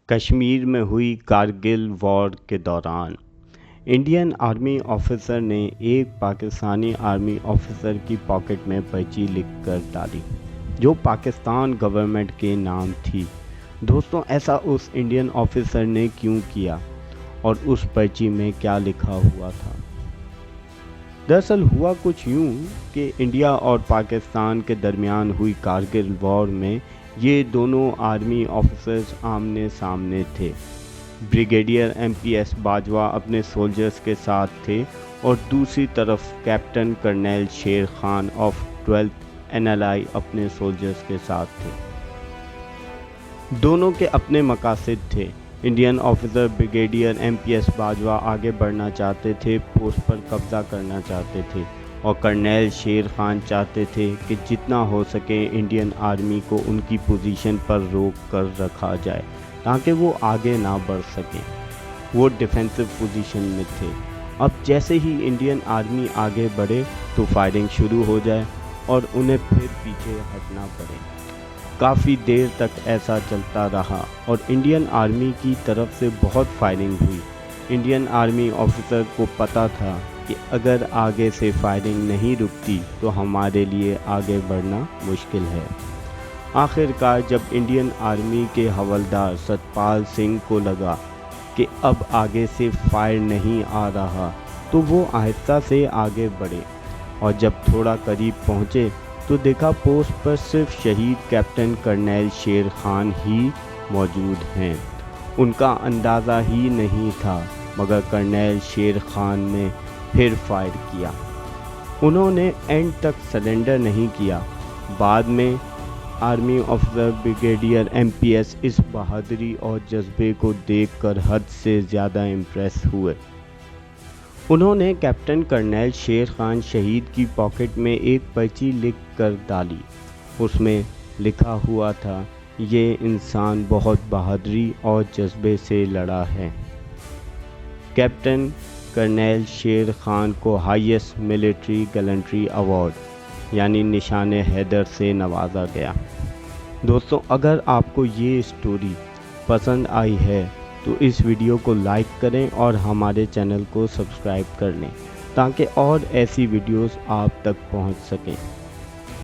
کشمیر میں ہوئی کارگل وار کے دوران انڈین آرمی آفیسر نے ایک پاکستانی آرمی آفیسر کی پاکٹ میں پرچی لکھ کر ڈالی جو پاکستان گورنمنٹ کے نام تھی۔ دوستوں، ایسا اس انڈین آفیسر نے کیوں کیا اور اس پرچی میں کیا لکھا ہوا تھا؟ دراصل ہوا کچھ یوں کہ انڈیا اور پاکستان کے درمیان ہوئی کارگل وار میں یہ دونوں آرمی آفیسرز آمنے سامنے تھے۔ بریگیڈیئر MPS باجوہ اپنے سولجرز کے ساتھ تھے اور دوسری طرف captain Karnail Sher Khan of 12th NLI اپنے سولجرز کے ساتھ تھے۔ دونوں کے اپنے مقاصد تھے۔ Indian officer brigadier MPS Bajwa آگے بڑھنا چاہتے تھے، پوسٹ پر قبضہ کرنا چاہتے تھے، اور کرنیل شیر خان چاہتے تھے کہ جتنا ہو سکے انڈین آرمی کو ان کی پوزیشن پر روک کر رکھا جائے تاکہ وہ آگے نہ بڑھ سکیں۔ وہ ڈیفینسو پوزیشن میں تھے۔ اب جیسے ہی انڈین آرمی آگے بڑھے تو فائرنگ شروع ہو جائے اور انہیں پھر پیچھے ہٹنا پڑے۔ کافی دیر تک ایسا چلتا رہا اور انڈین آرمی کی طرف سے بہت فائرنگ ہوئی۔ انڈین آرمی آفیسر کو پتہ تھا کہ اگر آگے سے فائرنگ نہیں رکتی تو ہمارے لیے آگے بڑھنا مشکل ہے۔ آخر کار جب انڈین آرمی کے حوالدار ستپال سنگھ کو لگا کہ اب آگے سے فائر نہیں آ رہا تو وہ آہستہ سے آگے بڑھے، اور جب تھوڑا قریب پہنچے تو دیکھا پوسٹ پر صرف شہید کیپٹن کرنیل شیر خان ہی موجود ہیں۔ ان کا اندازہ ہی نہیں تھا، مگر کرنیل شیر خان نے پھر فائر کیا۔ انہوں نے اینڈ تک سرنڈر نہیں کیا۔ بعد میں آرمی آفیسر بریگیڈیئر MPS اس بہادری اور جذبے کو دیکھ کر حد سے زیادہ امپریس ہوئے۔ انہوں نے کیپٹن کرنیل شیر خان شہید کی پاکٹ میں ایک پرچی لکھ کر ڈالی۔ اس میں لکھا ہوا تھا، یہ انسان بہت بہادری اور جذبے سے لڑا ہے۔ کیپٹن کرنیل شیر خان کو ہائیسٹ ملٹری گیلنٹری ایوارڈ یعنی نشان حیدر سے نوازا گیا۔ دوستوں، اگر آپ کو یہ اسٹوری پسند آئی ہے تو اس ویڈیو کو لائک کریں اور ہمارے چینل کو سبسکرائب کر لیں تاکہ اور ایسی ویڈیوز آپ تک پہنچ سکیں۔